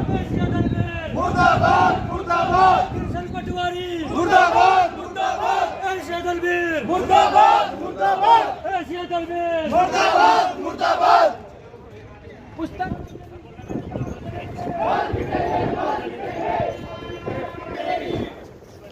मुर्दाबाद मुर्दाबाद किशन पटवारी मुर्दाबाद मुर्दाबाद एशिया दलवीर मुर्दाबाद मुर्दाबाद एशिया दलवीर मुर्दाबाद मुर्दाबाद पुस्तक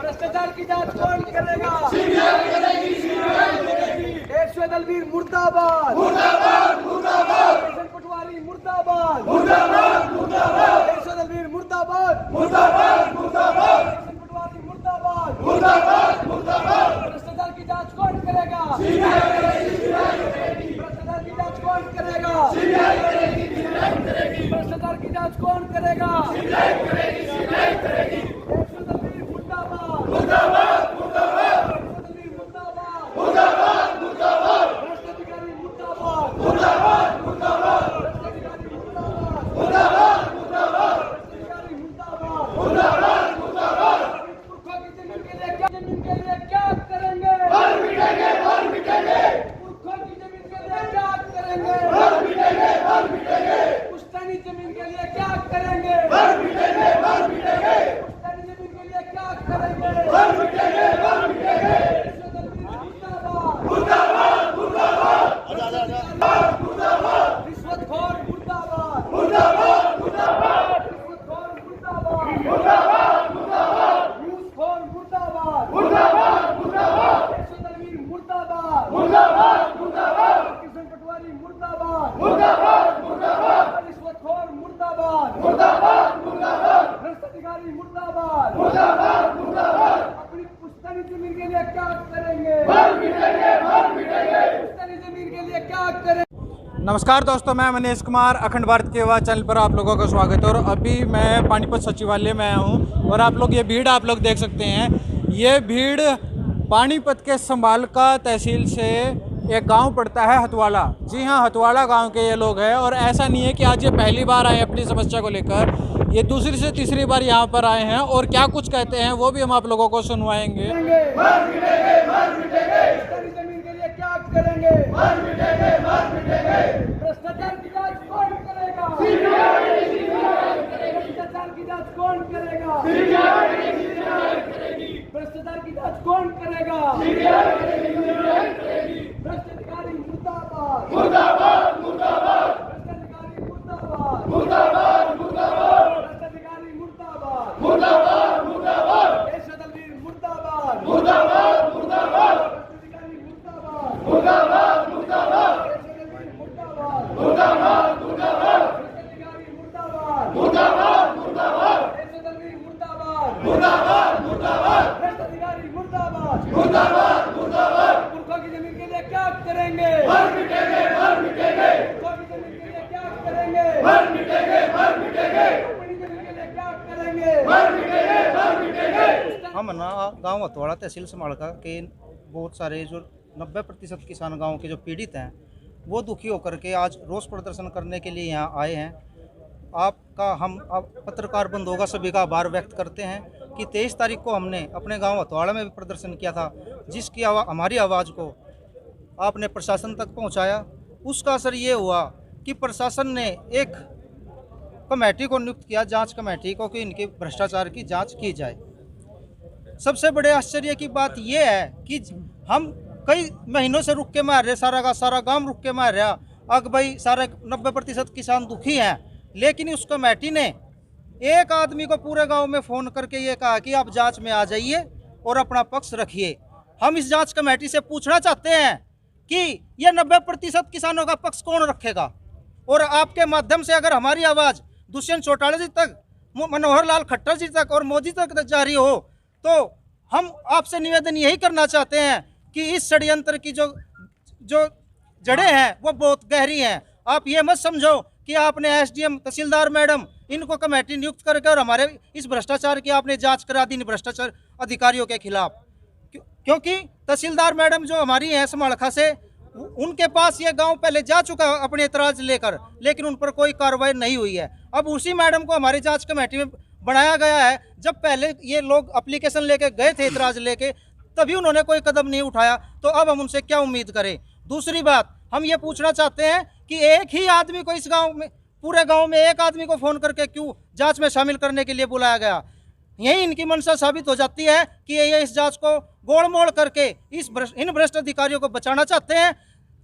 भ्रष्टाचार की जांच कौन करेगा? सीबीआई करेगी, सीबीआई करेगी। एशिया दलवीर मुर्दाबाद मुर्दाबाद मुर्दाबाद किशन पटवारी मुर्दाबाद मुर्दाबाद मुर्दाबाद एशिया दलवीर मुर्दाबाद मुर्दाबाद मुर्दाबाद किशन पटवारी मुर्दाबाद मुर्दाबाद मुर्दाबाद भ्रष्टाचार की जांच कौन करेगा? सीबीआई करेगी, सीबीआई करेगी। भ्रष्टाचार की जांच कौन करेगा? सीबीआई करेगी, सीबीआई करेगी। भ्रष्टाचार की जांच कौन करेगा? सीबीआई करेगी, सीबीआई करेगी। एशिया दलवीर मुर्दाबाद मुर्दाबाद मुर्दाबाद एशिया दलवीर मुर्दाबाद मुर्दाबाद मुर्दाबाद भ्रष्टाधिकारी मुर्दाबाद मुर्दाबाद मुर्दाबाद भ्रष्टाधिकारी मुर्दाबाद मुर्दाबाद मुर्दाबाद भ्रष्टाधिकारी मुर्दाबाद मुर्दाबाद मुर्दाबाद पुरखों की जमीन के लिए क्या करेंगे? मर मिटेंगे, मर मिटेंगे। पुरखों की जमीन के लिए क्या करेंगे? मर मिटेंगे, मर मिटेंगे। पुश्तैनी जमीन के लिए क्या करेंगे? मर मिटेंगे, मर मिटेंगे। पुश्तैनी जमीन के लिए क्या करेंगे? मर मिटेंगे, मर मिटेंगे। एशिया दलवीर मुर्दाबाद मुर्दाबाद मुर्दाबाद मुर्दाबाद रिश्वतखोर मुर्दाबाद मुर्दाबाद मुर्दाबाद रिश्वतखोर मुर्दाबाद मुर्दाबाद मुर्दाबाद घूसखोर मुर्दाबाद मुर्दाबाद मुर्दाबाद एशिया दलवीर मुर्दाबाद मुर्दाबाद मुर्दाबाद किशन पटवारी मुर्दाबाद मुर्दाबाद मुर्दाबाद रिश्वतखोर मुर्दाबाद मुर्दाबाद मुर्दाबाद भ्रष्टाधिकारी मुर्दाबाद मुर्दाबाद मुर्दाबाद अपनी पुश्तैनी जमीन के लिए क्या करेंगे? मर मिटेंगे, मर मिटेंगे। पुश्तैनी जमीन के लिए क्या करेंगे? नमस्कार दोस्तों, मैं मनीष कुमार अखंड भारत के आवाज़ चैनल पर आप लोगों का स्वागत है। और अभी मैं पानीपत सचिवालय में आया हूँ और आप लोग ये भीड़ आप लोग देख सकते हैं। ये भीड़ पानीपत के संभालका तहसील से एक गांव पड़ता है हतवाला। जी हाँ, हतवाला गांव के ये लोग हैं। और ऐसा नहीं है कि आज ये पहली बार आए अपनी समस्या को लेकर, ये दूसरी से तीसरी बार यहाँ पर आए हैं। और क्या कुछ कहते हैं वो भी हम आप लोगों को सुनवाएंगे। मर मिटेंगे, मर मिटेंगे। पुश्तैनी जमीन के लिए क्या करेंगे? मर मिटेंगे, मर मिटेंगे। भ्रष्टाचार की जांच कौन करेगा? सीबीआई, सीबीआई करेगी। भ्रष्टाचार की जांच कौन करेगा? सीबीआई करेगी, सीबीआई करेगी। भ्रष्टाचार की जांच कौन करेगा? सीबीआई करेगी, सीबीआई करेगी। भ्रष्टाधिकारी मुर्दाबाद मुर्दाबाद मुर्दाबाद भ्रष्टाधिकारी मुर्दाबाद मुर्दाबाद मुर्दाबाद भ्रष्टाधिकारी मुर्दाबाद मुर्दाबाद मुर्दाबाद एशिया दलवीर मुर्दाबाद मुर्दाबाद मुर्दाबाद भ्रष्टाधिकारी मुर्दाबाद मुर्दाबाद मुर्दाबाद एशिया दलवीर मुर्दाबाद मुर्दाबाद मुर्दाबाद भ्रष्टाधिकारी मुर्दाबाद मुर्दाबाद मुर्दाबाद एशिया दलवीर मुर्दाबाद मुर्दाबाद मुर्दाबाद भ्रष्टाधिकारी मुर्दाबाद मुर्दाबाद मुर्दाबाद पुरखों की जमीन के लिए क्या करेंगे? मर मिटेंगे, मर मिटेंगे। पुरखों की जमीन के लिए क्या करेंगे? मर मिटेंगे, मर मिटेंगे। अपनी जमीन के लिए क्या करेंगे? मर मिटेंगे, मर मिटेंगे। हम ना गांव हतवाड़ा तहसील संभालका के बहुत सारे जो 90% किसान गांव के जो पीड़ित हैं वो दुखी होकर के आज रोष प्रदर्शन करने के लिए यहाँ आए हैं। आपका हम पत्रकार बंधुओं का सभी का आभार व्यक्त करते हैं कि 23 तारीख को हमने अपने गांव हतवाड़ा में भी प्रदर्शन किया था, जिसकी हमारी आवाज़ को आपने प्रशासन तक पहुंचाया। उसका असर ये हुआ कि प्रशासन ने एक कमेटी को नियुक्त किया, जांच कमेटी को, कि इनके भ्रष्टाचार की जांच की जाए। सबसे बड़े आश्चर्य की बात यह है कि हम कई महीनों से रुक के मार रहे, सारा का सारा गांव रुक के मार रहा। अब भाई सारे 90% किसान दुखी हैं, लेकिन उस कमेटी ने एक आदमी को पूरे गांव में फ़ोन करके ये कहा कि आप जांच में आ जाइए और अपना पक्ष रखिए। हम इस जांच कमेटी से पूछना चाहते हैं कि ये 90% किसानों का पक्ष कौन रखेगा। और आपके माध्यम से अगर हमारी आवाज़ दुष्यंत चौटाला जी तक, मनोहर लाल खट्टर जी तक और मोदी तक जारी हो, तो हम आपसे निवेदन यही करना चाहते हैं कि इस षड्यंत्र की जो जड़ें हैं वो बहुत गहरी हैं। आप ये मत समझो कि आपने एसडीएम तहसीलदार मैडम इनको कमेटी नियुक्त करके और हमारे इस भ्रष्टाचार की आपने जांच करा दी भ्रष्टाचार अधिकारियों के खिलाफ, क्योंकि तहसीलदार मैडम जो हमारी हैं समालखा से, उनके पास ये गांव पहले जा चुका अपने एतराज लेकर, लेकिन उन पर कोई कार्रवाई नहीं हुई है। अब उसी मैडम को हमारी जांच कमेटी में बनाया गया है। जब पहले ये लोग एप्लीकेशन लेके गए थे एतराज लेके, तभी उन्होंने कोई कदम नहीं उठाया, तो अब हम उनसे क्या उम्मीद करें। दूसरी बात, हम ये पूछना चाहते हैं कि एक ही आदमी को इस गांव में पूरे गांव में एक आदमी को फोन करके क्यों जांच में शामिल करने के लिए बुलाया गया? यही इनकी मंशा साबित हो जाती है कि ये इस जांच को गोल मोड़ करके इन भ्रष्ट अधिकारियों को बचाना चाहते हैं।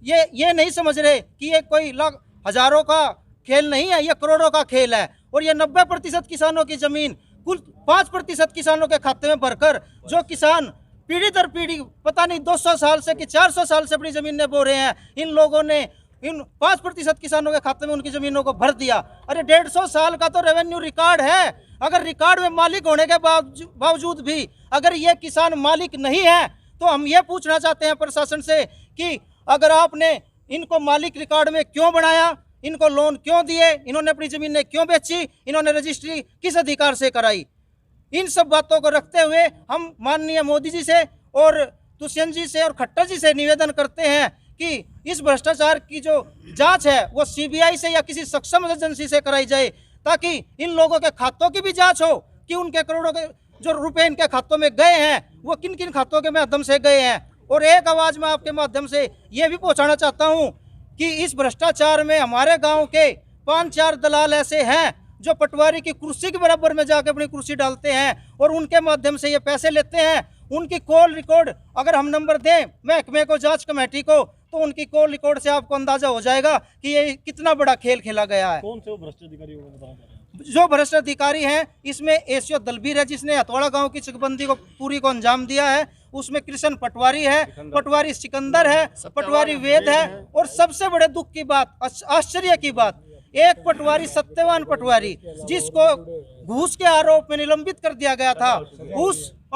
ये नहीं समझ रहे कि ये कोई लाख हजारों का खेल नहीं है, ये करोड़ों का खेल है। और ये 90% किसानों की जमीन कुल 5% किसानों के खाते में भरकर जो किसान पीढ़ी दर पीढ़ी पता नहीं 200 साल से कि 400 साल से अपनी जमीनें बो रहे हैं, इन लोगों ने इन 5% किसानों के खाते में उनकी जमीनों को भर दिया। अरे 150 साल का तो रेवेन्यू रिकॉर्ड है। अगर रिकॉर्ड में मालिक होने के बावजूद भी अगर ये किसान मालिक नहीं है तो हम ये पूछना चाहते हैं प्रशासन से कि अगर आपने इनको मालिक रिकॉर्ड में क्यों बनाया, इनको लोन क्यों दिए, इन्होंने अपनी जमीनें क्यों बेची, इन्होंने रजिस्ट्री किस अधिकार से कराई? इन सब बातों को रखते हुए हम माननीय मोदी जी से और दुष्यंत जी से और खट्टर जी से निवेदन करते हैं कि इस भ्रष्टाचार की जो जांच है वो सीबीआई से या किसी सक्षम एजेंसी से कराई जाए, ताकि इन लोगों के खातों की भी जांच हो कि उनके करोड़ों के जो रुपए इनके खातों में गए हैं वो किन किन खातों के माध्यम से गए हैं। और एक आवाज़ में आपके माध्यम से ये भी पहुंचाना चाहता हूं कि इस भ्रष्टाचार में हमारे गांव के 5-4 दलाल ऐसे हैं जो पटवारी की कुर्सी के बराबर में जाकर अपनी कुर्सी डालते हैं और उनके माध्यम से ये पैसे लेते हैं। उनकी कॉल रिकॉर्ड अगर हम नंबर दें महकमे को, जांच कमेटी को, तो उनकी कॉल रिकॉर्ड से आपको अंदाजा हो जाएगा कि ये कितना बड़ा खेल खेला गया है। कौन से वो भ्रष्ट अधिकारी को बताना चाह रहे हैं? जो भ्रष्ट अधिकारी हैं इसमें एसओ दलबीर है जिसने हथौड़ा गांव की चकबंदी को पूरी को अंजाम दिया है, उसमें कृष्ण पटवारी है, पटवारी सिकंदर है, पटवारी वेद है। और सबसे बड़े दुख की बात, आश्चर्य की बात, एक पटवारी सत्यवान पटवारी जिसको घूस के आरोप में निलंबित कर दिया गया था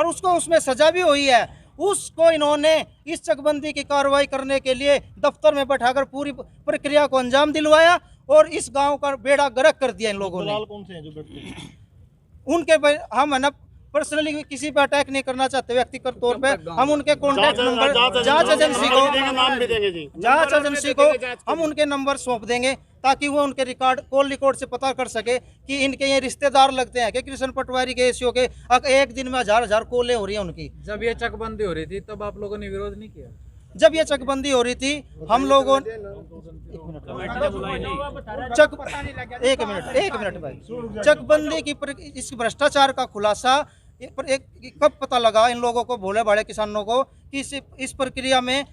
उसको उसमें सजा भी हुई है, उसको इन्होंने इस चकबंदी की कार्रवाई करने के लिए दफ्तर में बैठाकर पूरी प्रक्रिया को अंजाम दिलवाया और इस गांव का बेड़ा गर्क कर दिया इन लोगों ने। कौन से हैं जो बैठते हैं? उनके हम है ना पर्सनली किसी पर अटैक नहीं करना चाहते, व्यक्तिगत तौर पे हम उनके कॉन्टैक्ट नंबर जांच एजेंसी को हम उनके नंबर सौंप देंगे ताकि वो उनके रिकॉर्ड कॉल रिकॉर्ड से पता कर सके कि इनके ये रिश्तेदार लगते हैं कि कृष्ण पटवारी के एसओ के एक दिन में 1000 कॉलें हो रही हैं उनकी। जब ये चकबंदी हो रही थी तब आप लोगों ने विरोध नहीं किया? जब ये चकबंदी हो रही थी हम लोगों एक मिनट भाई, चकबंदी की इस भ्रष्टाचार का खुलासा कब पता लगा इन लोगों को, भोले भाले किसानों को, कि इस प्रक्रिया में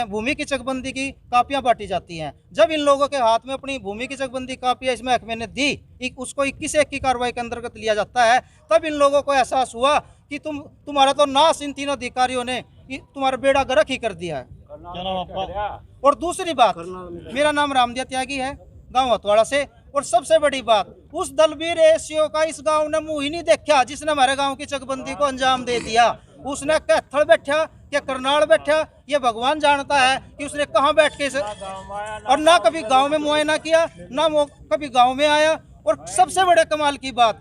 भूमि की चकबंदी की कापियां बांटी जाती हैं। जब इन लोगों के हाथ में अपनी भूमि की चकबंदी कापियां इस महकमे ने दी, उसको 21-1 की कार्रवाई के अंतर्गत लिया जाता है, तब इन लोगों को एहसास हुआ कि तुम्हारा तो नाश इन तीनों अधिकारियों ने तुम्हारा बेड़ा गर्क ही कर दिया है। क्या नाम आपका? और दूसरी बात, मेरा नाम रामदिया त्यागी है, गांव हथवाड़ा से। और सबसे बड़ी बात, उस दलबीर एसओ का इस गांव ने मुंह ही नहीं देखा जिसने हमारे गांव की चकबंदी को अंजाम दे दिया। उसने कैथल बैठा या करनाल बैठा, ये भगवान जानता है कि उसने कहाँ बैठ के और ना कभी गांव में मुआयना किया, ना वो कभी गांव में आया। और सबसे बड़े कमाल की बात,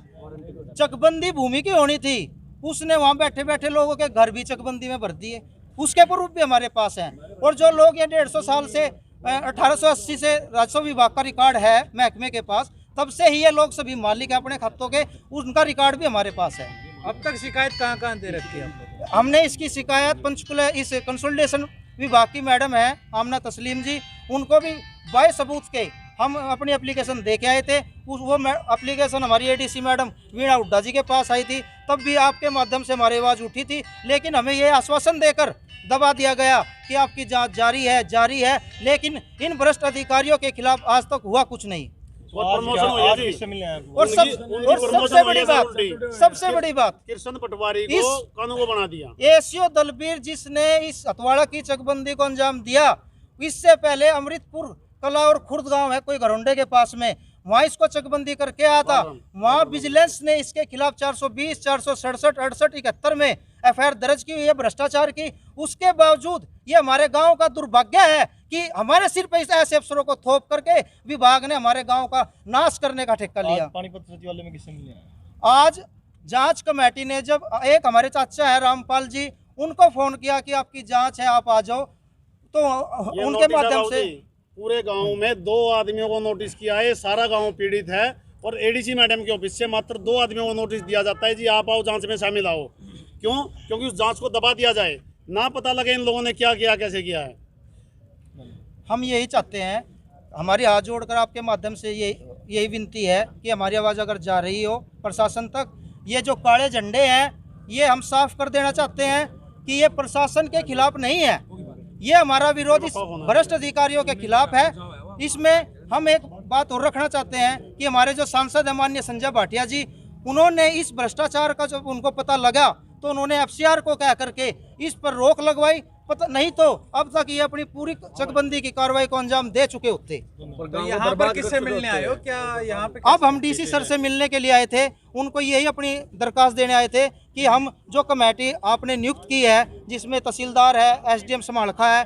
चकबंदी भूमि की होनी थी, उसने वहां बैठे बैठे लोगों के घर भी चकबंदी में भर दिए, उसके प्रूफ भी हमारे पास हैं। और जो लोग ये 150 साल से 1880 से राजस्व विभाग का रिकॉर्ड है महकमे के पास, तब से ही ये लोग सभी मालिक हैं अपने खातों के, उनका रिकॉर्ड भी हमारे पास है। अब तक शिकायत कहाँ दे रखी है? हमने इसकी शिकायत पंचकुला इस कंसोलिडेशन विभाग की मैडम है आमना तस्लीम जी, उनको भी बाय सबूत के हम अपनी एप्लीकेशन दे के आए थे। वो एप्लीकेशन हमारी एडीसी मैडम वीणा हुड्डा जी के पास आई थी, तब भी आपके माध्यम से हमारी आवाज़ उठी थी, लेकिन हमें ये आश्वासन देकर दबा दिया गया कि आपकी जांच जारी है, लेकिन इन भ्रष्ट अधिकारियों के खिलाफ आज तक हुआ कुछ नहीं। और सबसे बड़ी बात कृष्ण पटवारी को कानून को बना दिया एसओ दलबीर जिसने इस हथवाड़ा की चकबंदी को अंजाम दिया, इससे पहले अमृतपुर कला और खुर्द गांव है कोई घरोंडे के पास में, वहां इसको चकबंदी करके आया था। वहां विजिलेंस ने इसके खिलाफ 420, 467, 68, 71 में एफआईआर दर्ज की हुई है भ्रष्टाचार की। उसके बावजूद ये हमारे गांव का दुर्भाग्य है कि हमारे सिर पे ऐसे अफसरों को थोप करके विभाग ने हमारे गांव का नाश करने का ठेका लिया। पानीपत सचिवालय में किससे मिले? आज जांच कमेटी ने जब एक हमारे चाचा है रामपाल जी, उनको फोन किया कि आपकी जांच है आप आ जाओ, तो उनके माध्यम से पूरे गांव में 2 आदमियों को नोटिस किया है, सारा गांव पीड़ित है। और एडीसी मैडम के ऑफिस से मात्र 2 आदमियों को नोटिस दिया जाता है जी आप आओ जांच में शामिल आओ। क्यों? क्योंकि उस जांच को दबा दिया जाए, ना पता लगे इन लोगों ने क्या किया, कैसे किया है। हम यही चाहते हैं, हमारी हाथ जोड़कर आपके माध्यम से ये यही विनती है कि हमारी आवाज़ अगर जा रही हो प्रशासन तक, ये जो काले झंडे हैं ये हम साफ कर देना चाहते हैं कि ये प्रशासन के खिलाफ नहीं है, ये हमारा विरोध इस भ्रष्ट अधिकारियों के खिलाफ है। इसमें हम एक बात और रखना चाहते हैं कि हमारे जो सांसद है माननीय संजय भाटिया जी, उन्होंने इस भ्रष्टाचार का जब उनको पता लगा तो उन्होंने एफसीआर को कह करके इस पर रोक लगवाई, पता नहीं तो अब तक ये अपनी पूरी चकबंदी की कार्रवाई को अंजाम दे चुके होते। तो यहाँ पर किससे मिलने आए हो? क्या यहाँ पे अब हम डीसी सर से मिलने के लिए आए थे, उनको यही अपनी दरखास्त देने आए थे कि हम जो कमेटी आपने नियुक्त की है जिसमें तहसीलदार है, एसडीएम समालखा है,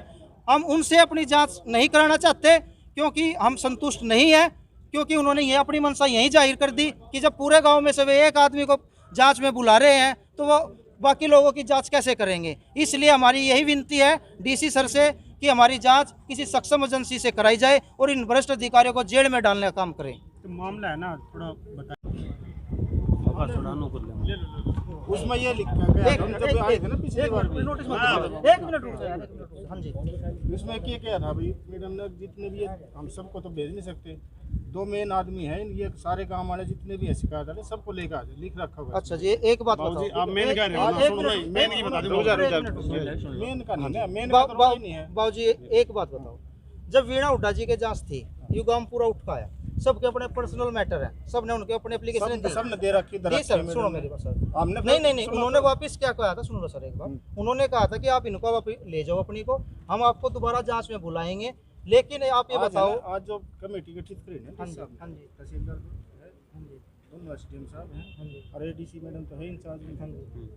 हम उनसे अपनी जांच नहीं कराना चाहते क्योंकि हम संतुष्ट नहीं है, क्योंकि उन्होंने ये अपनी मंशा यही जाहिर कर दी कि जब पूरे गाँव में से वे एक आदमी को जाँच में बुला रहे हैं तो वो बाकी लोगों की जांच कैसे करेंगे। इसलिए हमारी यही विनती है डीसी सर से कि हमारी जांच किसी सक्षम एजेंसी से कराई जाए और इन भ्रष्ट अधिकारियों को जेल में डालने का काम करें। तो मामला है ना थोड़ा उसमें ये लिखा गया हम जब आए थे ना पिछली बार भी नोटिस एक मिनट रुक जाए। हाँ जी, उसमें क्या था भाई मैडम ने जितने भी हम सबको तो भेज नहीं सकते, 2 मेन आदमी हैं, ये सारे काम वाले जितने भी है शिकायत वाले सबको लेकर आ जाए, लिख रखा हुआ। अच्छा जी, एक बात बताओ, आप मेन कह रहे हो ना, सुनो भाई मेन की बता दो, मेन का नहीं है, मेन का तो नहीं है। बाबूजी एक बात बताओ, जब वीणा हुड्डा जी के जांच थी ये गांव पूरा उठ का आया, सबके अपने पर्सनल मैटर है, सबने उनके अपने एप्लीकेशन दी, सबने दे रखी सर। सुनो मेरी बात सर, हमने नहीं उन्होंने वापस क्या कहा था, सुन लो सर एक बार, उन्होंने कहा था कि आप इनको वापस ले जाओ अपनी को, हम आपको दोबारा जांच में बुलाएंगे। लेकिन आप ये बताओ आज जो कमेटी गठित करी ना, हाँ जी, तहसीलदार दोनों एसडीएम साहब हैं और एडीसी मैडम तो है इंचार्ज में,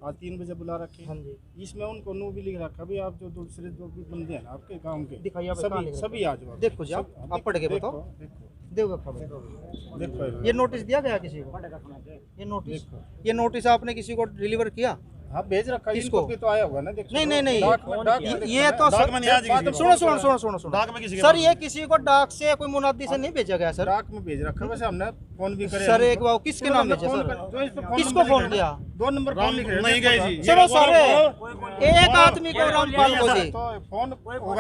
आज 3 बजे बुला रखे हैं। इसमें उनको नो भी लिख रखा भी आप जो दूसरे जो भी बंदे हैं आपके काम के दिखाइए, सभी आ जाओ। देखो जी आप पढ़ के बताओ, देखो ये नोटिस दिया गया किसी को, ये नोटिस आपने किसी को डिलीवर किया? हाँ भेज रखा है, किसको? तो आया होगा ना, देखो नहीं ये तो सुनो डाक में किसी सर, ये किसी को डाक से कोई मुनादी से नहीं भेजा गया सर, डाक में भेज रखा। वैसे हमने फोन भी करे सर, एक बार किसके नाम भेजा सर, किसको फोन किया? 2 नंबर फोन लिख रहे नहीं गए जी, चलो सर, एक आदमी को रामपाल को जी, तो फोन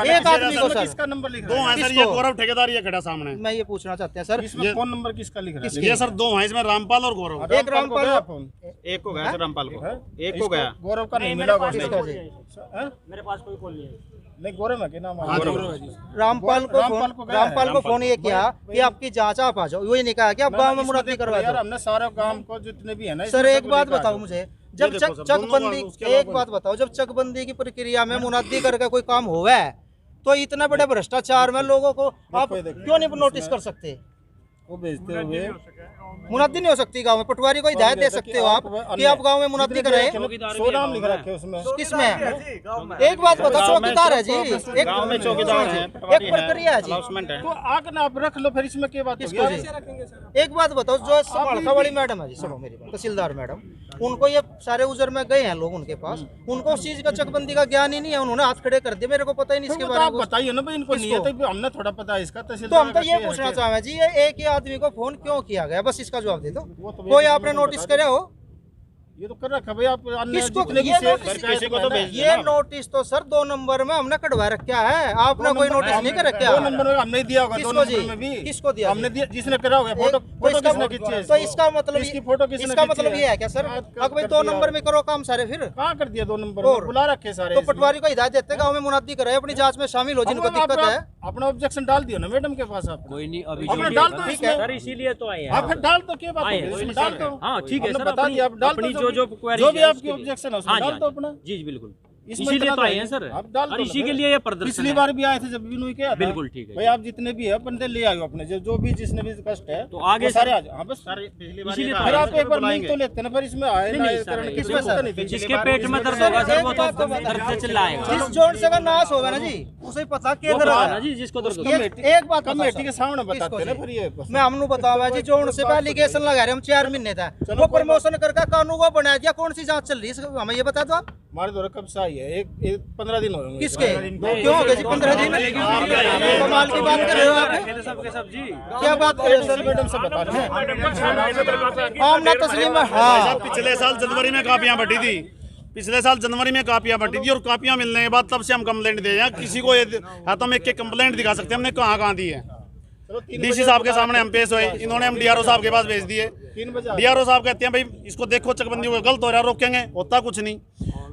एक आदमी को सर, किसका नंबर लिख रहे हैं? 2 हैं सर, ये गौरव ठेकेदार ये खड़ा सामने। मैं ये पूछना चाहते हैं सर, इसमें फोन नंबर किसका लिख रहा है? ये सर 2 हैं, इसमें रामपाल और गौरव। एक रामपाल, एक को गया सर, रामपाल को एक को गया, गौरव का नहीं मिला। मेरे पास कोई कॉल नहीं है। नहीं गौरव है, क्या नाम है? रामपाल को फोन ये किया कि आपकी जांच आप आ जाओ, ये नहीं कहा कि आप गांव में मुनादी करवा दो। हमने सारे गांव को जितने भी है ना सर, एक बात बताओ मुझे, जब चकबंदी, एक बात बताओ, जब चकबंदी की प्रक्रिया में मुनादी करके कोई काम होगा तो इतना बड़ा भ्रष्टाचार में लोगों को आप क्यों नहीं नोटिस कर सकते? वो भेजते हुए मुनादी नहीं हो सकती गांव में, पटवारी को हिदायत दे सकते हो आप कि आप गांव में मुनादी करें। 100 नाम लिख रखे उसमें, किसमें? एक बात बताओ, चौकीदार है जी, एक गांव में चौकीदार है, एक प्रक्रिया है जी, तो आग ना आप रख लो, फिर इसमें क्या बात किसको जी? एक बात बताओ, जो समालखा वाली मैडम है जी, सुनो मेरी बात, तहसीलदार मैडम, उनको ये सारे उजर में गए हैं लोग उनके पास, उनको उस चीज का चकबंदी का ज्ञान ही नहीं है, उन्होंने हाथ खड़े कर दिए, मेरे को पता ही नहीं इसके बारे में। बताइए ना भाई, इनको नहीं है तो हमने थोड़ा पता है इसका। तो हम तो ये पूछना चाहेंगे जी, ये एक ही आदमी को फोन क्यों किया गया, बस इसका जवाब दे दो। कोई आपने नोटिस करे हो? ये तो कर रखा भाई, आप किसको जितने भी किसी को तो भेज ये नोटिस तो सर 2 नंबर में हमने कटवा रखा है, आपने कोई नोटिस नहीं कर रखा? 2 नंबर में हमने दिया होगा, 2 नंबर में भी किसको दिया? हमने दिया, जिसने करा होगा। फोटो किसने खींची है? तो इसका मतलब इसकी फोटो किसने इसका खींची मतलब है? ये है क्या सर, अब भाई 2 नंबर में करो काम सारे, फिर कहाँ कर दिया 2 नंबर में? बुला रखे सारे। तो पटवारी को हिदायत देते गाँव में मुनादी कराए, अपनी जांच में शामिल हो, जिनको दिक्कत है। अपना ऑब्जेक्शन डाल दियो ना मैडम के पास, आप कोई नहीं, अभी अपना डाल दो इसमें। सर इसीलिए तो आए हैं आप फिर डाल दो, क्या बात है, इसमें डाल दो। हाँ ठीक है हमने सर, बता दिया, आप डाल अपनी दो, जो जो भी आपकी ऑब्जेक्शन है उसमें डाल दो अपना। जी बिल्कुल, इसमें इसीलिए इतना तो आए हैं सर, आप डाल और दो इसी ना के फिर। लिए ये प्रदर्शन पिछली है। बार भी आए थे जब भी क्या था? बिल्कुल ठीक है भाई, आप जितने भी है बंदे ले आयो अपने, जो भी जिसने भी कष्ट है तो आगे वो सारे से- आ जाओ। हाँ बस सारे इसीलिए फिर तो आप एक बार मिल तो लेते ना, फिर इसमें आए ना नहीं आए सर, करने ये किसमें देखो, सर? जिसके पेट में दर्द होगा सर, वो तो दर्द से चिल्लाएगा। जिस जोड़ से का नाश होगा ना जी, उसे पता वो केंद्र पता ना जी, जिसको दर्द होगा। एक बात कमेटी के सामने बताते ना फिर ये बस। मैं हमने बतावा जी, जो उनसे पहले एलिगेशन लगा रहे हम 4 महीने था, वो प्रमोशन करके कानून को बना दिया, कौन सी जांच चल रही है हमें ये बता दो आप। हमारे द्वारा कब से आई है? एक 15 दिन हो गए। किसके क्यों हो गए जी 15 दिन? कमाल की बात कर रहे हो आप, क्या बात कर रहे हो सर? मैडम से बता रहे हैं। आमना तस्लीम है, हाँ। पिछले साल जनवरी में कापियां बटी थी, पिछले साल जनवरी में कापियां बटी थी, और कापियां मिलने के बाद तब से हम कंप्लेंट दे हैं। किसी को ये तो हम एक कंप्लेंट दिखा सकते हैं हमने कहाँ दी है। डीसी साहब के सामने हम पेश हुए, इन्होंने हम डीआरओ साहब के पास भेज दिए। डीआरओ साहब कहते हैं भाई इसको देखो चकबंदी को गलत हो रहा है, रोकेंगे, होता कुछ नहीं।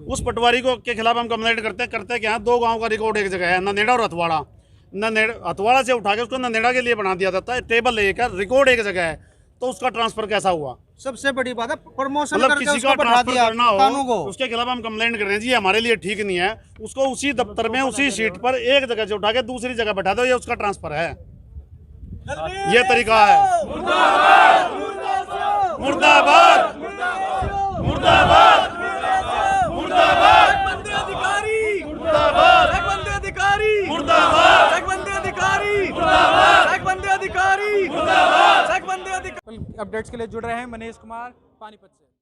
उस पटवारी को के खिलाफ हम कंप्लेंट करते क्या, 2 गाँव का रिकॉर्ड एक जगह है, नंदेड़ा और हथवाड़ा। हथवाड़ा से उठा के उसको नंदेड़ा के लिए बना दिया जाता है, टेबल लेकर रिकॉर्ड एक जगह है, तो उसका ट्रांसफर कैसा हुआ? सबसे बड़ी बात है प्रमोशन मतलब करके किसी उसको का बढ़ा ट्रांसफर दिया करना कानून हो, को। उसके खिलाफ हम कंप्लेंट कर रहे हैं जी, हमारे लिए ठीक नहीं है। उसको उसी दफ्तर में उसी सीट पर एक जगह से उठा के दूसरी जगह बैठा दो, ये उसका ट्रांसफर है, ये तरीका है। मुर्दाबाद मुर्दाबाद मुर्दाबाद मुर्दाबाद अधिकारी मुर्दाबाद अधिकारी मुर्दाबाद अधिकारी मुर्दाबाद अपडेट्स के लिए जुड़ रहे हैं मनीष कुमार पानीपत से।